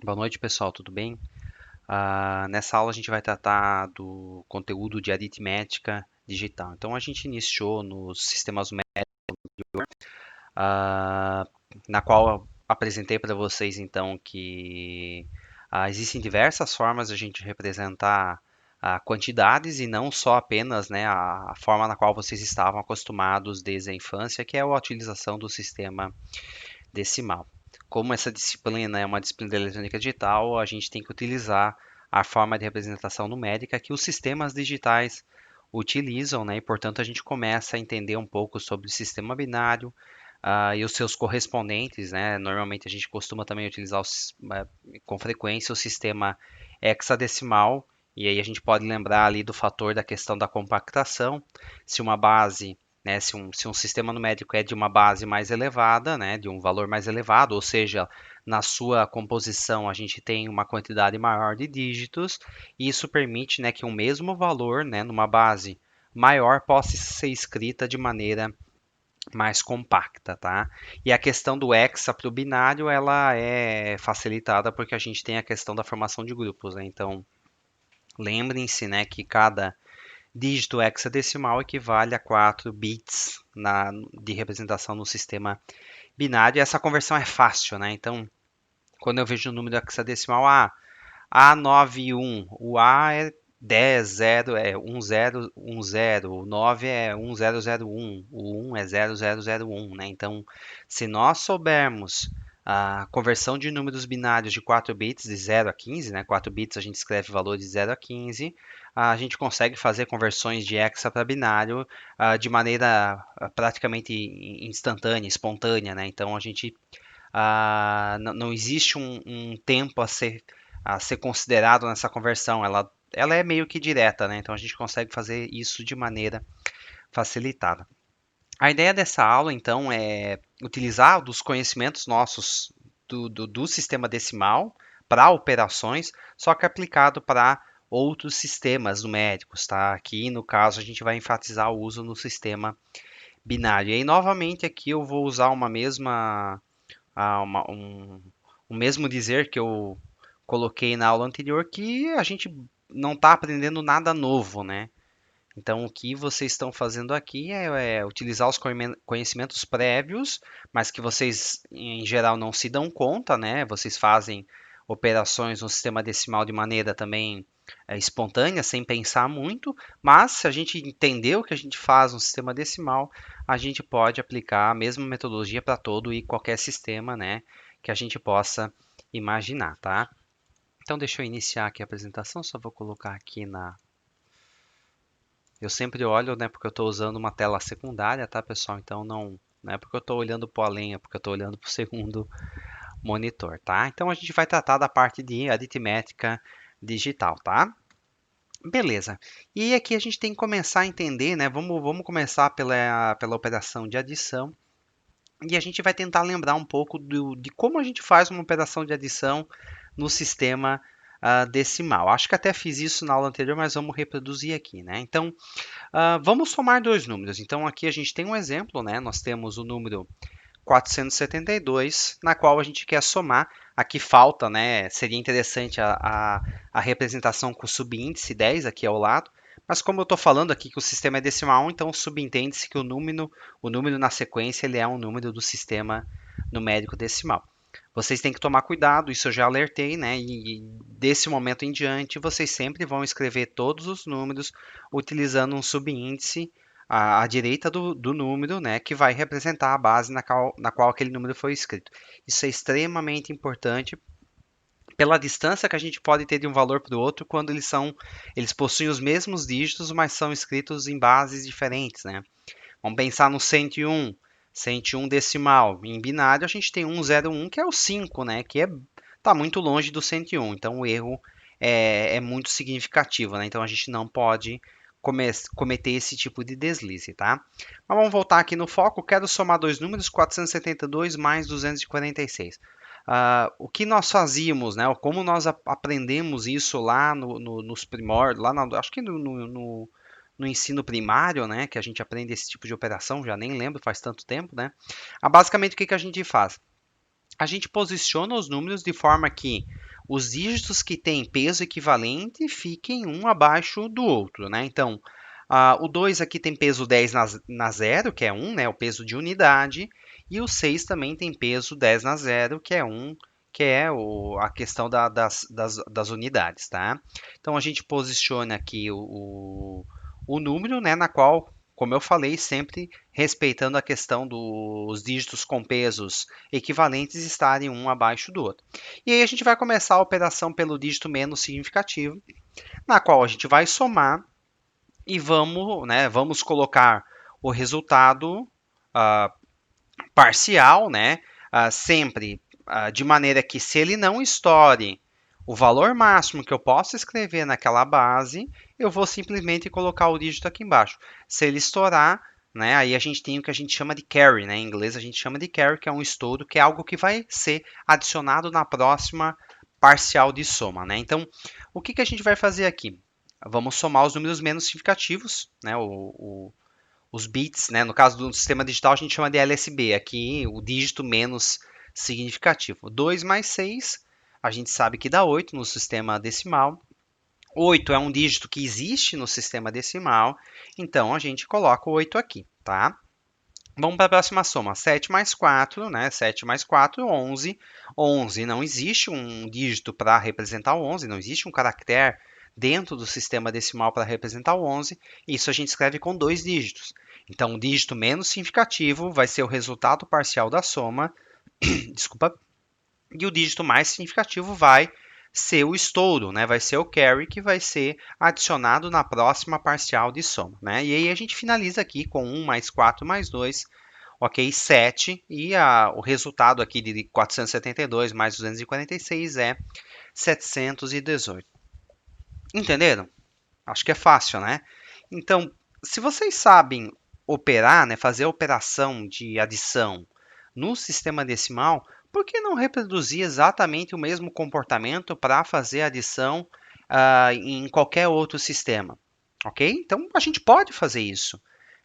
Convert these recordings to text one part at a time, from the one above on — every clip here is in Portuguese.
Boa noite, pessoal, tudo bem? Nessa aula a gente vai tratar do conteúdo de aritmética digital. Então a gente iniciou nos sistemas médicos, ah, na qual eu apresentei para vocês então que existem diversas formas de a gente representar quantidades e não só apenas, né, a forma na qual vocês estavam acostumados desde a infância, que é a utilização do sistema decimal. Como essa disciplina é uma disciplina de eletrônica digital, a gente tem que utilizar a forma de representação numérica que os sistemas digitais utilizam, né? E portanto a gente começa a entender um pouco sobre o sistema binário e os seus correspondentes, né? Normalmente a gente costuma também utilizar com frequência o sistema hexadecimal, e aí a gente pode lembrar ali do fator da questão da compactação. Se uma base, né, se um sistema numérico é de uma base mais elevada, né, de um valor mais elevado, ou seja, na sua composição a gente tem uma quantidade maior de dígitos, e isso permite, né, que um mesmo valor, né, numa base maior possa ser escrita de maneira mais compacta, tá? E a questão do hexa para o binário, ela é facilitada porque a gente tem a questão da formação de grupos, né? Então, lembrem-se, né, que cada dígito hexadecimal equivale a 4 bits de representação no sistema binário. E essa conversão é fácil, né? Então, quando eu vejo o número hexadecimal, A91, o A é 10, 0 é 1010, o 9 é 1001, o 1 é 0001, né? Então, se nós soubermos a conversão de números binários de 4 bits, de 0 a 15, né? 4 bits a gente escreve valores de 0 a 15, a gente consegue fazer conversões de hexa para binário de maneira praticamente instantânea, espontânea, né? Então, a gente não existe um tempo a ser considerado nessa conversão. Ela é meio que direta, né? Então a gente consegue fazer isso de maneira facilitada. A ideia dessa aula, então, é utilizar dos conhecimentos nossos do sistema decimal para operações, só que aplicado para outros sistemas numéricos, tá? Aqui, no caso, a gente vai enfatizar o uso no sistema binário. E aí, novamente, aqui eu vou usar uma mesma o mesmo dizer que eu coloquei na aula anterior, que a gente não está aprendendo nada novo, né? Então, o que vocês estão fazendo aqui é utilizar os conhecimentos prévios, mas que vocês, em geral, não se dão conta, né? Vocês fazem operações no sistema decimal de maneira também espontânea, sem pensar muito, mas se a gente entender o que a gente faz no sistema decimal, a gente pode aplicar a mesma metodologia para todo e qualquer sistema, né? Que a gente possa imaginar, tá? Então, deixa eu iniciar aqui a apresentação, só vou colocar aqui na. Eu sempre olho, né, porque eu estou usando uma tela secundária, tá, pessoal? Então não é porque eu estou olhando para o além, é porque eu estou olhando para o segundo monitor, tá? Então a gente vai tratar da parte de aritmética digital, tá? Beleza. E aqui a gente tem que começar a entender, né? Vamos começar pela operação de adição. E a gente vai tentar lembrar um pouco de como a gente faz uma operação de adição no sistema decimal. Acho que até fiz isso na aula anterior, mas vamos reproduzir aqui, né? Então, vamos somar dois números. Então, aqui a gente tem um exemplo, né? Nós temos o número 472, na qual a gente quer somar. Aqui falta, né? Seria interessante a representação com o subíndice 10 aqui ao lado. Mas como eu estou falando aqui que o sistema é decimal, então subentende-se que o número na sequência ele é um número do sistema numérico decimal. Vocês têm que tomar cuidado, isso eu já alertei, né? E desse momento em diante, vocês sempre vão escrever todos os números utilizando um subíndice à direita do número, né? Que vai representar a base na qual aquele número foi escrito. Isso é extremamente importante pela distância que a gente pode ter de um valor para o outro quando eles possuem os mesmos dígitos, mas são escritos em bases diferentes, né? Vamos pensar no 101, 101 decimal. Em binário, a gente tem 101, que é o 5, né? Que tá muito longe do 101. Então, o erro é muito significativo, né? Então, a gente não pode cometer esse tipo de deslize, tá? Mas vamos voltar aqui no foco. Quero somar dois números, 472 mais 246. O que nós fazíamos, né? Como nós aprendemos isso lá nos primórdios, acho que no ensino primário, né, que a gente aprende esse tipo de operação, já nem lembro, faz tanto tempo, né? Basicamente, o que a gente faz? A gente posiciona os números de forma que os dígitos que têm peso equivalente fiquem um abaixo do outro, né? Então, o 2 aqui tem peso 10 na zero, que é 1, né? O peso de unidade. E o 6 também tem peso 10 na zero, que é 1, que é a questão das unidades, tá? Então, a gente posiciona aqui o número, né, na qual, como eu falei, sempre respeitando a questão dos dígitos com pesos equivalentes estarem um abaixo do outro. E aí a gente vai começar a operação pelo dígito menos significativo, na qual a gente vai somar e vamos colocar o resultado uh, parcial, né, sempre de maneira que se ele não estoure o valor máximo que eu posso escrever naquela base, eu vou simplesmente colocar o dígito aqui embaixo. Se ele estourar, né, aí a gente tem o que a gente chama de carry, né? Em inglês a gente chama de carry, que é um estouro, que é algo que vai ser adicionado na próxima parcial de soma, né? Então, o que a gente vai fazer aqui? Vamos somar os números menos significativos, né? Os bits, né? No caso do sistema digital a gente chama de LSB, aqui o dígito menos significativo. 2 mais 6, a gente sabe que dá 8 no sistema decimal. 8 é um dígito que existe no sistema decimal, então a gente coloca o 8 aqui, tá? Vamos para a próxima soma. 7 mais 4, né? 7 mais 4, 11. 11 não existe um dígito para representar o 11, não existe um caractere dentro do sistema decimal para representar o 11. Isso a gente escreve com dois dígitos. Então, o dígito menos significativo vai ser o resultado parcial da soma, desculpa, e o dígito mais significativo vai ser o estouro, né? Vai ser o carry que vai ser adicionado na próxima parcial de soma, né? E aí a gente finaliza aqui com 1 mais 4 mais 2, ok? 7, e o resultado aqui de 472 mais 246 é 718. Entenderam? Acho que é fácil, né? Então, se vocês sabem operar, né, fazer a operação de adição no sistema decimal, por que não reproduzir exatamente o mesmo comportamento para fazer a adição em qualquer outro sistema? Ok? Então, a gente pode fazer isso.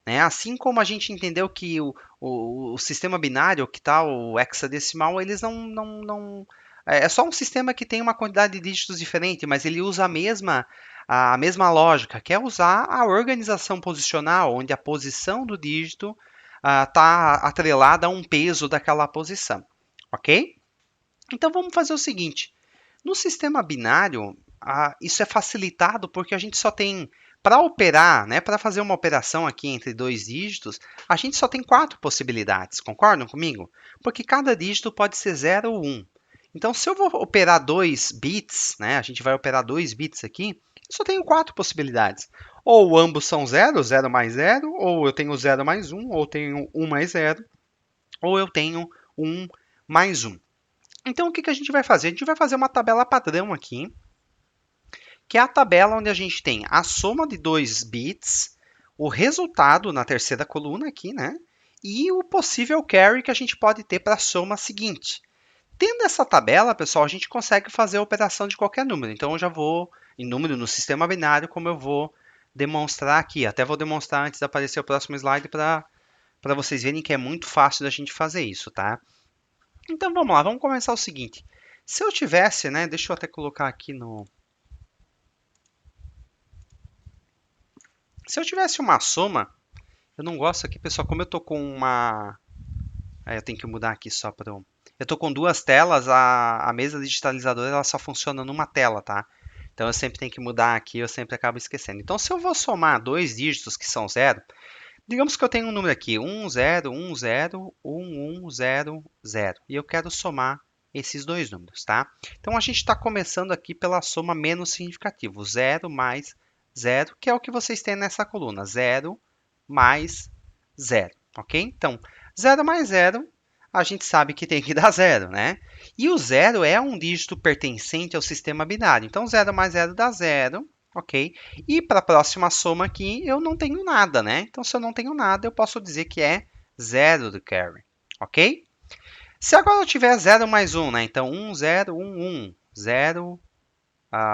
Né? Assim como a gente entendeu que o sistema binário, que está o hexadecimal, eles não. É só um sistema que tem uma quantidade de dígitos diferente, mas ele usa a mesma lógica, que é usar a organização posicional, onde a posição do dígito está atrelada a um peso daquela posição. Ok? Então vamos fazer o seguinte: no sistema binário, isso é facilitado porque a gente só tem, para operar, né, para fazer uma operação aqui entre dois dígitos, a gente só tem quatro possibilidades, concordam comigo? Porque cada dígito pode ser 0 ou 1. Então, se eu vou operar 2 bits, né, a gente vai operar 2 bits aqui, eu só tenho quatro possibilidades. Ou ambos são 0, 0 mais 0, ou eu tenho 0 mais 1, ou eu tenho 1 mais 0, ou eu tenho 1 mais 1. Então, o que a gente vai fazer? A gente vai fazer uma tabela padrão aqui, que é a tabela onde a gente tem a soma de dois bits, o resultado na terceira coluna aqui, né? E o possível carry que a gente pode ter para a soma seguinte. Tendo essa tabela, pessoal, a gente consegue fazer a operação de qualquer número. Então, eu já vou em número no sistema binário, como eu vou demonstrar aqui. Até vou demonstrar antes de aparecer o próximo slide para vocês verem que é muito fácil da gente fazer isso, tá? Então, vamos lá, vamos começar o seguinte. Se eu tivesse, né, deixa eu até colocar aqui no... Se eu tivesse uma soma, eu não gosto aqui, pessoal, como eu tô com uma... eu tenho que mudar aqui só para... Eu tô com duas telas, a mesa digitalizadora ela só funciona numa tela, tá? Então eu sempre tenho que mudar aqui, eu sempre acabo esquecendo. Então se eu vou somar dois dígitos que são zero, digamos que eu tenho um número aqui, 1, 0, 1, 0, 1, 1, 0, 0. E eu quero somar esses dois números, tá? Então a gente está começando aqui pela soma menos significativa, 0 mais 0, que é o que vocês têm nessa coluna, 0 mais 0, ok? Então, 0 mais 0, a gente sabe que tem que dar 0, né? E o 0 é um dígito pertencente ao sistema binário. Então, 0 mais 0 dá 0, ok? E para a próxima soma aqui, eu não tenho nada, né? Então, se eu não tenho nada, eu posso dizer que é 0 do carry, ok? Se agora eu tiver 0 mais 1, né? Então, 1, 0, 1, 1, 0...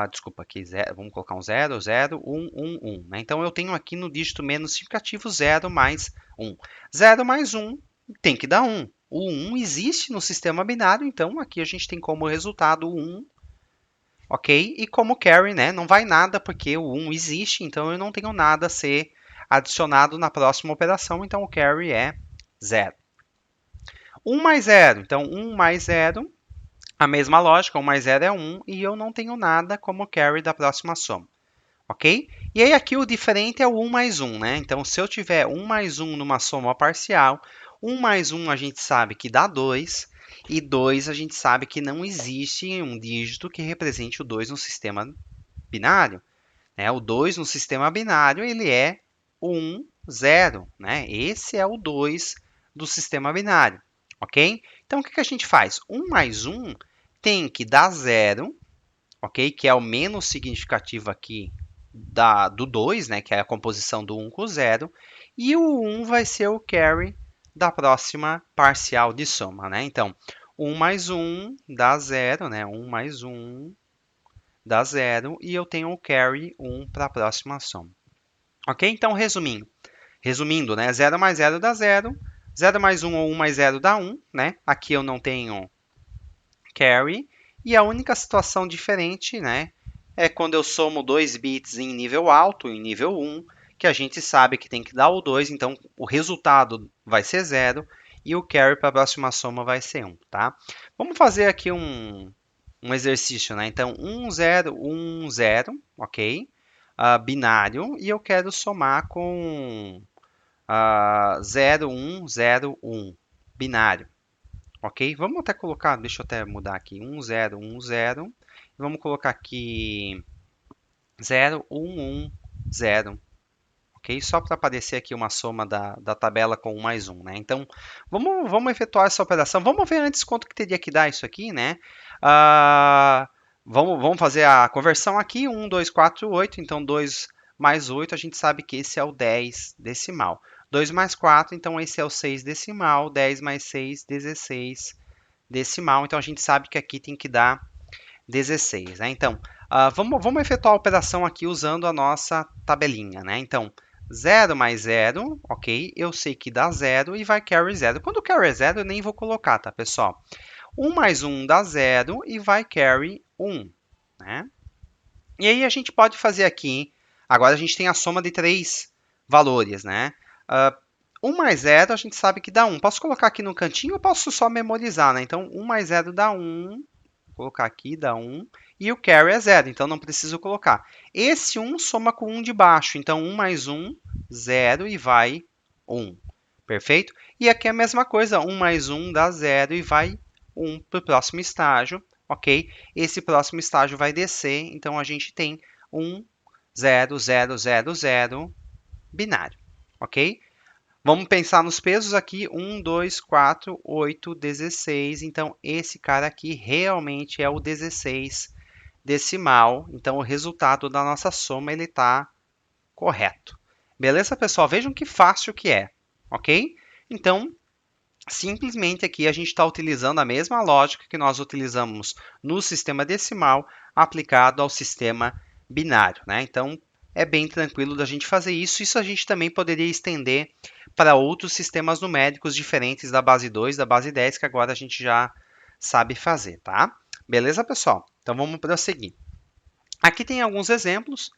desculpa, aqui, 0, vamos colocar um 0, 0, 1, 1, 1. Né? Então, eu tenho aqui no dígito menos significativo 0 mais 1. 0 mais 1 tem que dar 1. O 1 existe no sistema binário, então aqui a gente tem como resultado o 1 ok? E como carry, né, não vai nada porque o 1 existe, então eu não tenho nada a ser adicionado na próxima operação, então o carry é 0. 1 mais 0, então 1 mais 0, a mesma lógica, 1 mais 0 é 1 e eu não tenho nada como carry da próxima soma, ok? E aí aqui o diferente é o 1 mais 1, né? Então se eu tiver 1 mais 1 numa soma parcial, 1 mais 1 a gente sabe que dá 2, e 2 a gente sabe que não existe um dígito que represente o 2 no sistema binário, né? O 2 no sistema binário ele é 1, 0, né? Esse é o 2 do sistema binário, ok? Então o que a gente faz? 1 mais 1 tem que dar 0, ok? Que é o menos significativo aqui do 2, né? Que é a composição do 1 com o 0. E o 1 vai ser o carry da próxima parcial de soma, né? Então, 1 mais 1 dá 0, né? 1 mais 1 dá 0 e eu tenho o carry 1 para a próxima soma. Ok? Então, resumindo, né? 0 mais 0 dá 0, 0 mais 1 ou 1 mais 0 dá 1, né? Aqui eu não tenho carry, e a única situação diferente, né, é quando eu somo 2 bits em nível alto, em nível 1, que a gente sabe que tem que dar o 2, então o resultado vai ser 0 e o carry para a próxima soma vai ser 1, tá? Vamos fazer aqui um exercício, né? Então, 1, 0, 1, 0, ok? Binário, e eu quero somar com 0, 1, 0, 1, binário. Ok? Vamos até colocar, deixa eu até mudar aqui, 1, 0, 1, 0. Vamos colocar aqui 0, 1, 1, 0. Ok? Só para aparecer aqui uma soma da tabela com 1 mais 1, né? Então, vamos efetuar essa operação. Vamos ver antes quanto que teria que dar isso aqui, né? Vamos fazer a conversão aqui, 1, 2, 4, 8. Então, 2 mais 8, a gente sabe que esse é o 10 decimal. 2 mais 4, então esse é o 6 decimal. 10 mais 6, 16 decimal. Então, a gente sabe que aqui tem que dar 16, né? Então, vamos efetuar a operação aqui usando a nossa tabelinha, né? Então, 0 mais 0, ok? Eu sei que dá 0 e vai carry 0. Quando carry é 0, eu nem vou colocar, tá, pessoal? 1 mais 1 dá 0 e vai carry 1, né? E aí a gente pode fazer aqui, agora a gente tem a soma de três valores, né? 1 mais 0 a gente sabe que dá 1. Posso colocar aqui no cantinho ou posso só memorizar, né? Então, 1 mais 0 dá 1. Vou colocar aqui, dá 1. E o carry é 0, então não preciso colocar. Esse 1 soma com 1 de baixo. Então, 1 mais 1, 0 e vai 1. Perfeito? E aqui é a mesma coisa. 1 mais 1 dá 0 e vai 1 para o próximo estágio. Ok? Esse próximo estágio vai descer. Então, a gente tem 1, 0, 0, 0, 0, binário. Ok? Vamos pensar nos pesos aqui, 1, 2, 4, 8, 16. Então, esse cara aqui realmente é o 16 decimal. Então, o resultado da nossa soma ele está correto. Beleza, pessoal? Vejam que fácil que é, ok? Então, simplesmente aqui a gente está utilizando a mesma lógica que nós utilizamos no sistema decimal aplicado ao sistema binário, né? Então, é bem tranquilo da gente fazer isso. Isso a gente também poderia estender para outros sistemas numéricos diferentes da base 2, da base 10, que agora a gente já sabe fazer, tá? Beleza, pessoal? Então, vamos prosseguir. Aqui tem alguns exemplos.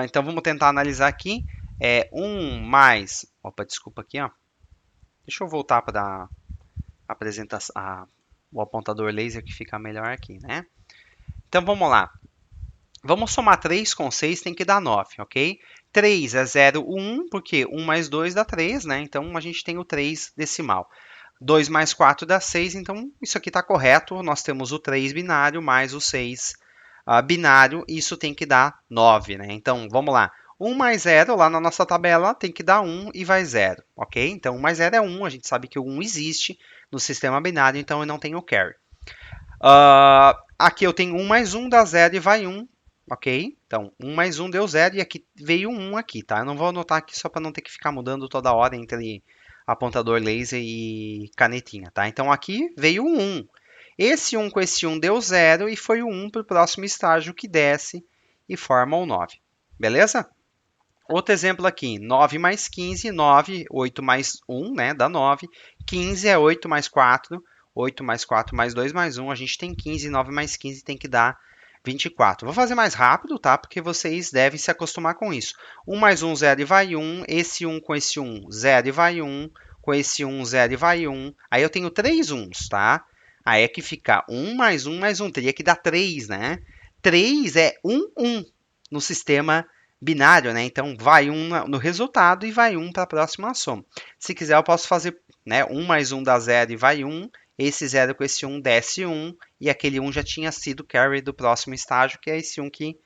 Então, vamos tentar analisar aqui. 1 mais... Opa, desculpa aqui, ó. Deixa eu voltar para a apresentação, o apontador laser que fica melhor aqui, né? Então, vamos lá. Vamos somar 3 com 6, tem que dar 9, ok? 3 é 0, 1, porque 1 mais 2 dá 3, né? Então, a gente tem o 3 decimal. 2 mais 4 dá 6, então isso aqui está correto. Nós temos o 3 binário mais o 6 binário, e isso tem que dar 9, né? Então, vamos lá. 1 mais 0, lá na nossa tabela, tem que dar 1 e vai 0, ok? Então, 1 mais 0 é 1, a gente sabe que o 1 existe no sistema binário, então eu não tenho carry. Aqui eu tenho 1 mais 1 dá 0 e vai 1, ok? Então, 1 mais 1 deu 0 e aqui veio 1 aqui, tá? Eu não vou anotar aqui só para não ter que ficar mudando toda hora entre apontador laser e canetinha, tá? Então, aqui veio 1. Esse 1 com esse 1 deu 0 e foi o 1 para o próximo estágio que desce e forma o 9. Beleza? Outro exemplo aqui, 9 mais 15, 9, 8 mais 1, né, dá 9. 15 é 8 mais 4, 8 mais 4 mais 2 mais 1, a gente tem 15, 9 mais 15 tem que dar 24. Vou fazer mais rápido, tá? Porque vocês devem se acostumar com isso. 1 mais 1, 0 e vai 1. Esse 1 com esse 1, 0 e vai 1. Com esse 1, 0 e vai 1. Aí eu tenho 3 1s, tá? Aí é que fica 1 mais 1 mais 1. Teria que dar 3, né? 3 é 1, 1 no sistema binário, né? Então, vai 1 no resultado e vai 1 para a próxima soma. Se quiser, eu posso fazer, né? 1 mais 1 dá 0 e vai 1. Esse 0 com esse 1 desce 1, e aquele 1 já tinha sido carry do próximo estágio, que é esse 1 que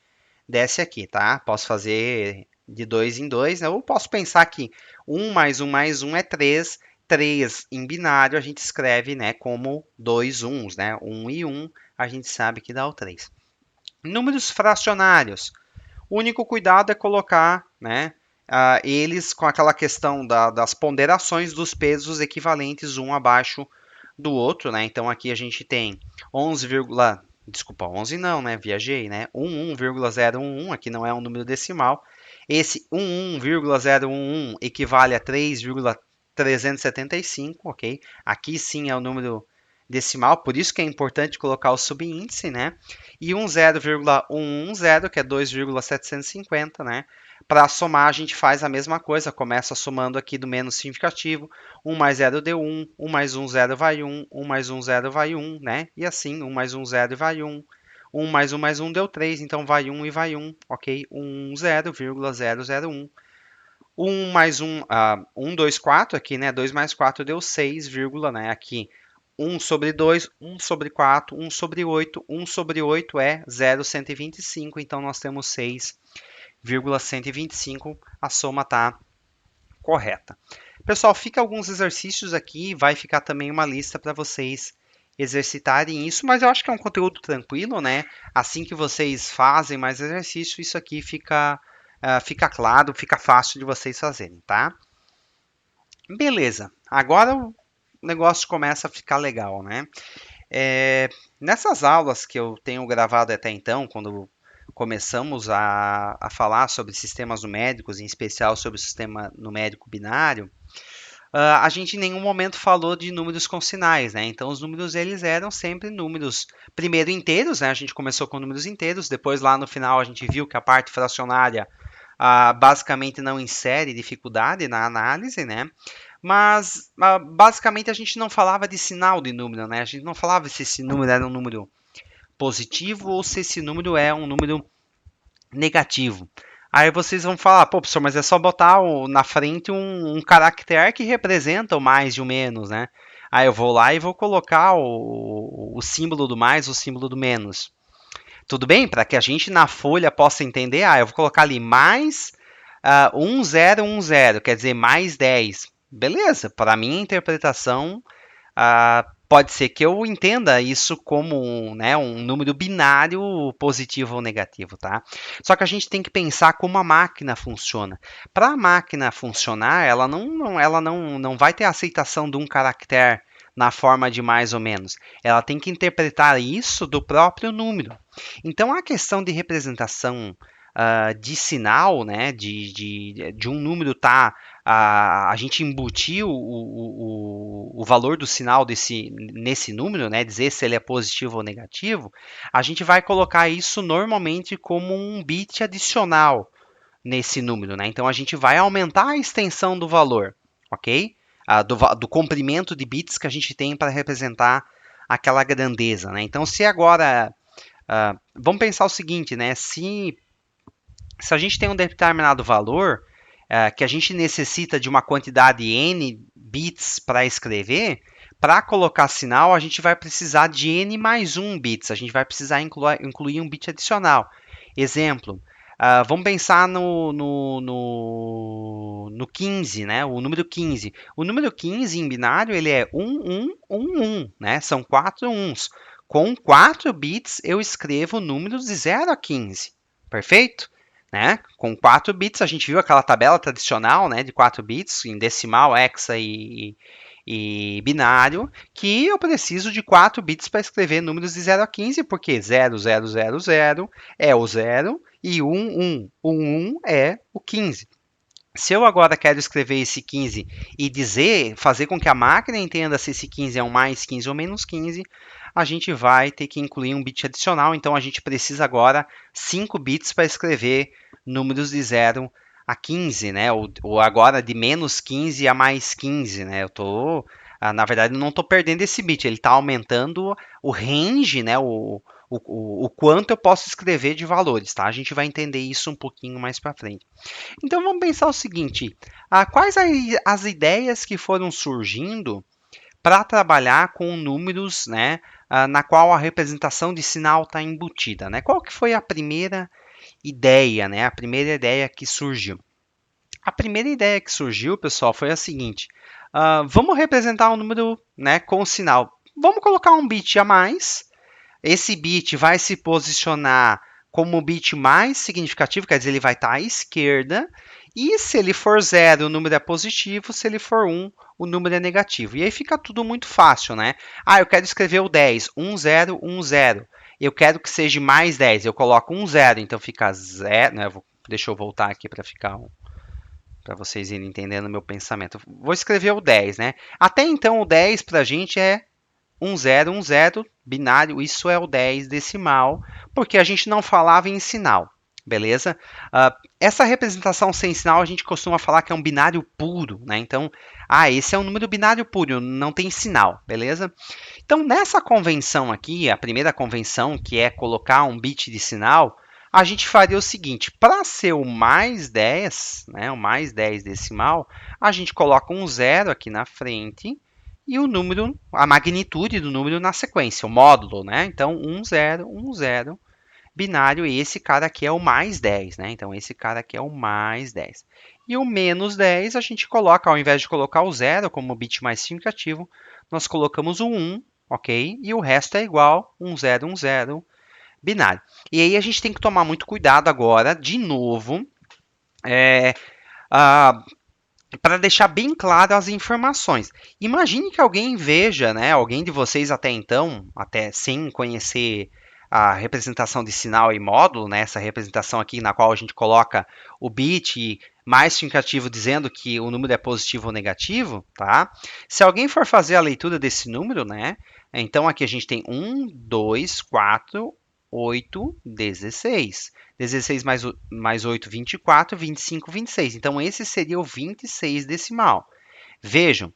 desce aqui, tá? Posso fazer de 2 em 2, né? Ou posso pensar que 1 mais 1 é 3. 3 em binário a gente escreve, né, como 2 1s, né? 1 e 1, a gente sabe que dá o 3. Números fracionários. O único cuidado é colocar, né, eles com aquela questão das ponderações dos pesos equivalentes um abaixo do outro, né? Então aqui a gente tem 11, desculpa, 11 não, né? Viajei, né? 11,011, aqui não é um número decimal. Esse 11,011 equivale a 3,375, ok? Aqui sim é o número decimal, por isso que é importante colocar o subíndice, né? E um 0,110, que é 2,750, né? Para somar, a gente faz a mesma coisa, começa somando aqui do menos significativo. 1 mais 0 deu 1, 1 mais 1, 0 vai 1, 1 mais 1, 0 vai 1, né? E assim, 1 mais 1, 0 vai 1. 1 mais 1 deu 3, então vai 1 e vai 1, ok? 0,001. 1 mais 1, 1, 2, 4 aqui, né? 2 mais 4 deu 6, né? Aqui 1 sobre 2, 1 sobre 4, 1 sobre 8. 1 sobre 8 é 0,125, então nós temos 6,125. A soma está correta. Pessoal, fica alguns exercícios aqui, vai ficar também uma lista para vocês exercitarem isso, mas eu acho que é um conteúdo tranquilo, né? Assim que vocês fazem mais exercício, isso aqui fica claro, fica fácil de vocês fazerem, tá? Beleza, agora o negócio começa a ficar legal, né? Nessas aulas que eu tenho gravado até então, quando começamos a falar sobre sistemas numéricos, em especial sobre o sistema numérico binário, a gente em nenhum momento falou de números com sinais, né? Então, os números eles eram sempre números, primeiro inteiros, né? A gente começou com números inteiros, depois lá no final a gente viu que a parte fracionária basicamente não insere dificuldade na análise, né? Mas basicamente a gente não falava de sinal de número, né? A gente não falava se esse número era um número positivo ou se esse número é um número negativo. Aí vocês vão falar, pô, professor, mas é só botar na frente um caractere que representa o mais e o menos, né? Aí eu vou lá e vou colocar o símbolo do mais, o símbolo do menos. Tudo bem? Para que a gente na folha possa entender, eu vou colocar ali mais 1010, quer dizer, mais 10. Beleza, para minha interpretação, pode ser que eu entenda isso como né, um número binário positivo ou negativo, tá? Só que a gente tem que pensar como a máquina funciona. Para a máquina funcionar, ela não vai ter aceitação de um caractere na forma de mais ou menos. Ela tem que interpretar isso do próprio número. Então, a questão de representação de sinal, né, de um número tá a gente embutir o valor do sinal nesse número, né, dizer se ele é positivo ou negativo, a gente vai colocar isso normalmente como um bit adicional nesse número, né? Então a gente vai aumentar a extensão do valor, ok? Do comprimento de bits que a gente tem para representar aquela grandeza, né? Então se agora vamos pensar o seguinte, né? Se a gente tem um determinado valor que a gente necessita de uma quantidade n bits para escrever, para colocar sinal, a gente vai precisar de n mais 1 bits. A gente vai precisar incluir um bit adicional. Exemplo, vamos pensar no 15, né? O número 15. O número 15 em binário ele é 1111, né? São 4 uns. Com 4 bits eu escrevo números de 0 a 15. Perfeito? Né? Com 4 bits, a gente viu aquela tabela tradicional, né, de 4 bits, em decimal, hexa e binário, que eu preciso de 4 bits para escrever números de 0 a 15, porque 0, 0, 0, 0 é o 0 e 1, 1. O 1 é o 15. Se eu agora quero escrever esse 15 e fazer com que a máquina entenda se esse 15 é um mais 15 ou menos 15, a gente vai ter que incluir um bit adicional, então a gente precisa agora 5 bits para escrever números de 0 a 15, né? Ou agora de menos 15 a mais 15, né? Na verdade, não estou perdendo esse bit, ele está aumentando o range, né? O quanto eu posso escrever de valores, tá? A gente vai entender isso um pouquinho mais para frente. Então vamos pensar o seguinte: quais as ideias que foram surgindo para trabalhar com números, né, na qual a representação de sinal está embutida, né? Qual que foi a primeira ideia, né? A primeira ideia que surgiu. A primeira ideia que surgiu, pessoal, foi a seguinte: vamos representar um número, né, com o sinal. Vamos colocar um bit a mais. Esse bit vai se posicionar como o bit mais significativo, quer dizer, ele vai estar à esquerda. E se ele for 0, o número é positivo. Se ele for 1, o número é negativo. E aí fica tudo muito fácil, né? Eu quero escrever o 10, 1, 0, 1, 0. Eu quero que seja mais 10, eu coloco 1, 0, então fica 0. Né? Deixa eu voltar aqui para ficar para vocês irem entendendo o meu pensamento. Vou escrever o 10, né? Até então, o 10 para a gente é 1, 0, 1, 0, binário, isso é o 10 decimal, porque a gente não falava em sinal, beleza? Essa representação sem sinal a gente costuma falar que é um binário puro, né? Então, esse é um número binário puro, não tem sinal, beleza? Então, nessa convenção aqui, a primeira convenção, que é colocar um bit de sinal, a gente faria o seguinte: para ser o mais 10, né, o mais 10 decimal, a gente coloca um 0 aqui na frente e o número, a magnitude do número na sequência, o módulo, né? Então, 1, 0, 1, 0, binário, e esse cara aqui é o mais 10, né? Então, esse cara aqui é o mais 10. E o menos 10, a gente coloca, ao invés de colocar o 0 como o bit mais significativo, nós colocamos o 1, ok? E o resto é igual, 1, 0, 1, 0, binário. E aí a gente tem que tomar muito cuidado agora, de novo, para deixar bem claro as informações. Imagine que alguém veja, né, alguém de vocês até então, até sem conhecer a representação de sinal e módulo, né, essa representação aqui na qual a gente coloca o bit mais significativo dizendo que o número é positivo ou negativo, tá? Se alguém for fazer a leitura desse número, né, então aqui a gente tem 1, 2, 4, 8, 16. 16 mais 8, 24, 25, 26. Então, esse seria o 26 decimal. Vejam,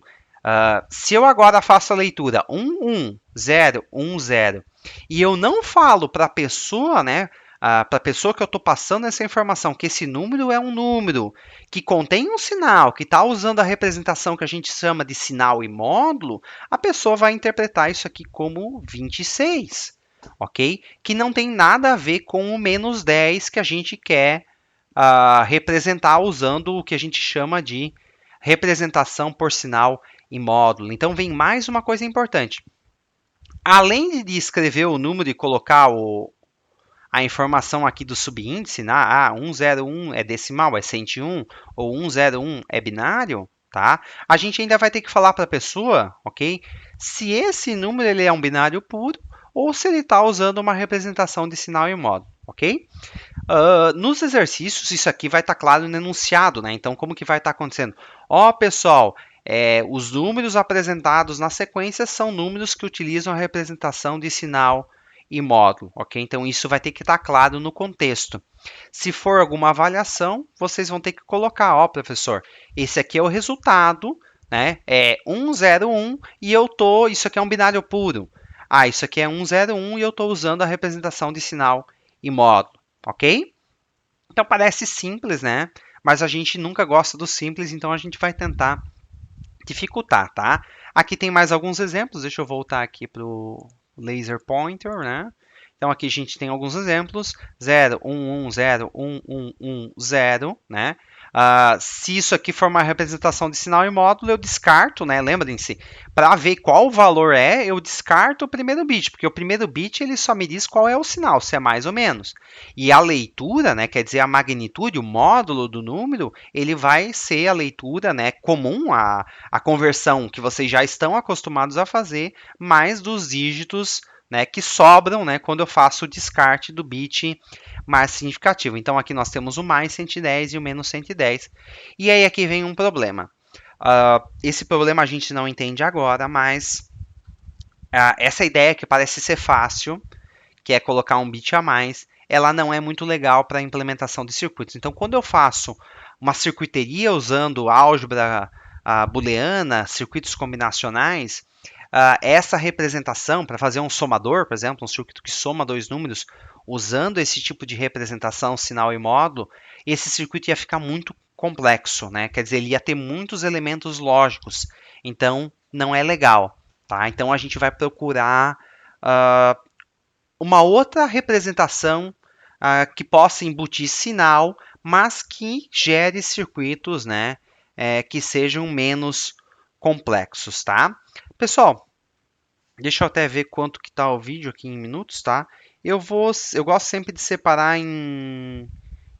se eu agora faço a leitura 1, 1, 0, 1, 0, e eu não falo para a pessoa, né, para a pessoa que eu estou passando essa informação, que esse número é um número que contém um sinal, que está usando a representação que a gente chama de sinal e módulo, a pessoa vai interpretar isso aqui como 26. Ok? Que não tem nada a ver com o menos 10 que a gente quer representar usando o que a gente chama de representação por sinal e módulo. Então, vem mais uma coisa importante. Além de escrever o número e colocar a informação aqui do subíndice, né? 101 é decimal, é 101, ou 101 é binário, tá? A gente ainda vai ter que falar para a pessoa, ok? Se esse número ele é um binário puro ou se ele está usando uma representação de sinal e módulo, ok? Nos exercícios, isso aqui vai estar claro no enunciado, né? Então, como que vai estar acontecendo? Pessoal, os números apresentados na sequência são números que utilizam a representação de sinal e módulo, ok? Então, isso vai ter que estar claro no contexto. Se for alguma avaliação, vocês vão ter que colocar, professor, esse aqui é o resultado, né? É 101 e isso aqui é um binário puro. Isso aqui é 101 e eu estou usando a representação de sinal e módulo, ok? Então parece simples, né? Mas a gente nunca gosta do simples, então a gente vai tentar dificultar, tá? Aqui tem mais alguns exemplos, deixa eu voltar aqui para o laser pointer, né? Então aqui a gente tem alguns exemplos, 0, 1, 1, 0, 1, 1, 1, 0, né? Se isso aqui for uma representação de sinal e módulo, eu descarto, né? Lembrem-se, para ver qual o valor eu descarto o primeiro bit, porque o primeiro bit ele só me diz qual é o sinal, se é mais ou menos. E a leitura, né, quer dizer, a magnitude, o módulo do número, ele vai ser a leitura, né, comum, a conversão que vocês já estão acostumados a fazer, mais dos dígitos, né, que sobram, né, quando eu faço o descarte do bit mais significativo. Então, aqui nós temos o mais 110 e o menos 110. E aí aqui vem um problema. Esse problema a gente não entende agora, mas essa ideia que parece ser fácil, que é colocar um bit a mais, ela não é muito legal para a implementação de circuitos. Então, quando eu faço uma circuiteria usando álgebra booleana, circuitos combinacionais, essa representação, para fazer um somador, por exemplo, um circuito que soma dois números, usando esse tipo de representação, sinal e módulo, esse circuito ia ficar muito complexo, né? Quer dizer, ele ia ter muitos elementos lógicos. Então, não é legal. Tá? Então, a gente vai procurar uh, uma outra representação que possa embutir sinal, mas que gere circuitos, né, que sejam menos complexos, tá? Pessoal, deixa eu até ver quanto que tá o vídeo aqui em minutos, tá? Eu gosto sempre de separar em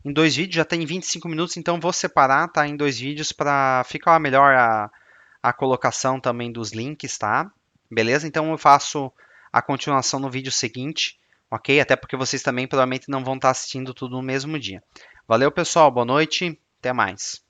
dois vídeos, já tem 25 minutos, então vou separar, tá, em dois vídeos para ficar melhor a colocação também dos links, tá? Beleza? Então eu faço a continuação no vídeo seguinte, ok? Até porque vocês também provavelmente não vão estar assistindo tudo no mesmo dia. Valeu, pessoal. Boa noite. Até mais.